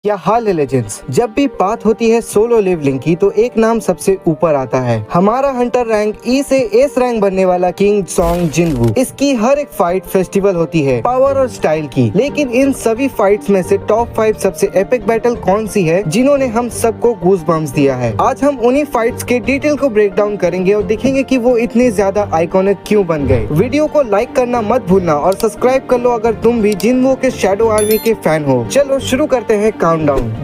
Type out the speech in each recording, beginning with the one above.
क्या हाल है लेजेंड्स। जब भी बात होती है सोलो लेवलिंग की तो एक नाम सबसे ऊपर आता है, हमारा हंटर रैंक ई से एस रैंक बनने वाला किंग सोंग जिनवू। इसकी हर एक फाइट फेस्टिवल होती है पावर और स्टाइल की, लेकिन इन सभी फाइट्स में से टॉप 5 सबसे एपिक बैटल कौन सी है जिन्होंने हम सबको गूज बम्स दिया है। आज हम उन्हीं फाइट्स के डिटेल को ब्रेक डाउन करेंगे और देखेंगे कि वो इतने ज्यादा आइकॉनिक क्यों बन गए। वीडियो को लाइक करना मत भूलना और सब्सक्राइब कर लो अगर तुम भी जिनवू के शैडो आर्मी के फैन हो। चलो शुरू करते हैं काउंटडाउन।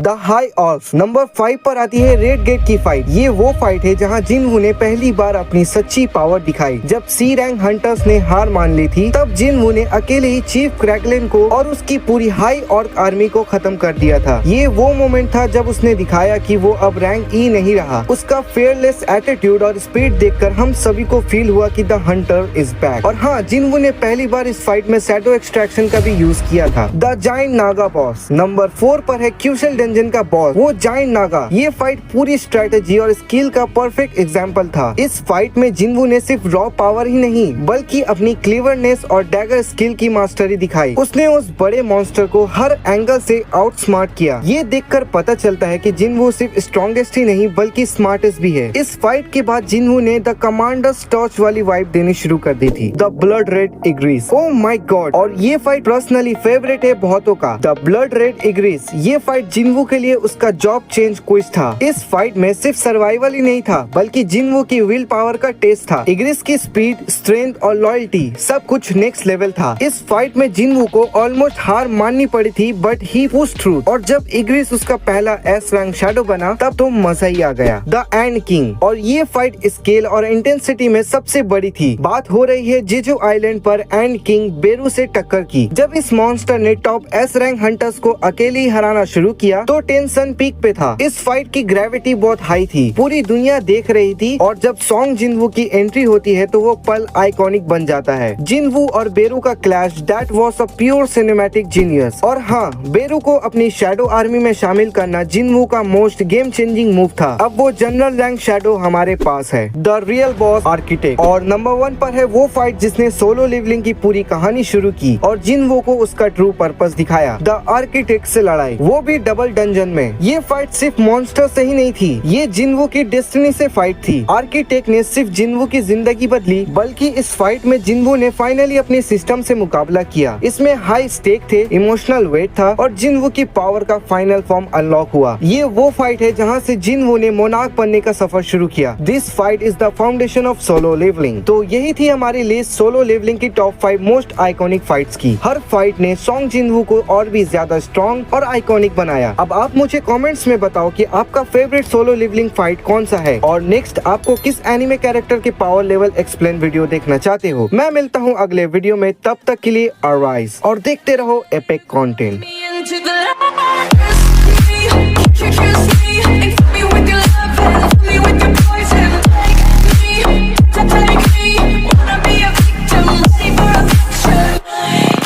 द हाई ऑल्फ नंबर 5 पर आती है रेड गेट की फाइट। ये वो फाइट है जहां जिनवू ने पहली बार अपनी सच्ची पावर दिखाई। जब सी रैंक हंटर्स ने हार मान ली थी तब जिनवू ने अकेले ही चीफ क्रैकलिन को और उसकी पूरी हाई ऑर्क आर्मी को खत्म कर दिया था। ये वो मोमेंट था जब उसने दिखाया कि वो अब रैंक ई नहीं रहा। उसका फेयरलेस एटीट्यूड और स्पीड देखकर हम सभी को फील हुआ कि द हंटर इज बैक। और हाँ, जिनवू ने पहली बार इस फाइट में शैडो एक्सट्रैक्शन का भी यूज किया था। The giant Naga boss number 4 पर है क्यूशल डंजन का बॉस, वो जायंट नागा। ये फाइट पूरी स्ट्रेटेजी और स्किल का परफेक्ट एग्जांपल था। इस फाइट में जिनवू ने सिर्फ रॉ पावर ही नहीं बल्कि अपनी क्लेवरनेस और डैगर स्किल की मास्टरी दिखाई। उसने उस बड़े मॉन्स्टर को हर एंगल से आउटस्मार्ट किया। ये देखकर पता चलता है कि जिनवू सिर्फ स्ट्रॉन्गेस्ट ही नहीं बल्कि स्मार्टेस्ट भी है। इस फाइट के बाद जिनवू ने द कमांडर्स टॉर्च वाली वाइब देनी शुरू कर दी थी। The blood red Igris, oh my god. और ये फाइट पर्सनली फेवरेट है बहुतों का। द ब्लड रेड इग्रिस, ये फाइट जिनवू के लिए उसका जॉब चेंज क्विज था। इस फाइट में सिर्फ सर्वाइवल ही नहीं था बल्कि जिनवू की विल पावर का टेस्ट था। इग्रिस की स्पीड, स्ट्रेंथ और लॉयल्टी सब कुछ नेक्स्ट लेवल था। इस फाइट में जिनवू को ऑलमोस्ट हार माननी पड़ी थी बट ही पुश्ड थ्रू। और जब इग्रिस उसका पहला एस रैंक शैडो बना तब तो मजा ही आ गया। द एंड किंग, और ये फाइट स्केल और इंटेंसिटी में सबसे बड़ी थी। बात हो रही है जेजू आइलैंड पर एंड किंग बेरू से टक्कर की। जब इस मॉन्स्टर ने टॉप एस रैंक हंटर्स को अकेले ही हराना शुरू किया तो टेंशन पीक पे था। इस फाइट की ग्रेविटी बहुत हाई थी, पूरी दुनिया देख रही थी। और जब सोंग जिनवू की एंट्री होती है तो वो पल आइकॉनिक बन जाता है। जिनवू और बेरू का clash, that was a pure cinematic genius. और हाँ, बेरू को अपनी शैडो आर्मी में शामिल करना जिनवू का मोस्ट गेम चेंजिंग मूव था। अब वो जनरल रैंक शैडो हमारे पास है। द रियल बॉस आर्किटेक्ट, और नंबर 1 पर है वो फाइट जिसने सोलो लेवलिंग की पूरी कहानी शुरू की और जिनवू को उसका ट्रू पर्पस दिखाया। द आर्किटेक्ट से लड़ाई, वो भी डबल डंजन में। ये फाइट सिर्फ मॉन्स्टर से ही नहीं थी, ये जिनवू की डेस्टिनी से फाइट थी। आर्किटेक्ट ने सिर्फ जिनवू की जिंदगी बदली बल्कि इस फाइट में जिनवू ने फाइनली अपने सिस्टम से मुकाबला किया। इसमें हाई स्टेक थे, इमोशनल वेट था और जिनवू की पावर का फाइनल फॉर्म अनलॉक हुआ। ये वो फाइट है जहाँ से जिनवू ने मोनार्क बनने का सफर शुरू किया। This fight is the foundation of Solo Leveling. तो यही थी हमारी लिस्ट सोलो लेवलिंग की टॉप 5 मोस्ट आइकॉनिक फाइट्स की। हर फाइट ने सोंग जिनवू को और भी ज्यादा स्ट्रॉन्ग और आइकॉनिक बनाया। अब आप मुझे कमेंट्स में बताओ कि आपका फेवरेट सोलो लेवलिंग फाइट कौन सा है और नेक्स्ट आपको किस एनिमे कैरेक्टर के पावर लेवल एक्सप्लेन वीडियो देखना चाहते हो। मैं मिलता हूँ अगले वीडियो में, तब तक के लिए अराइज और देखते रहो एपिक कंटेंट।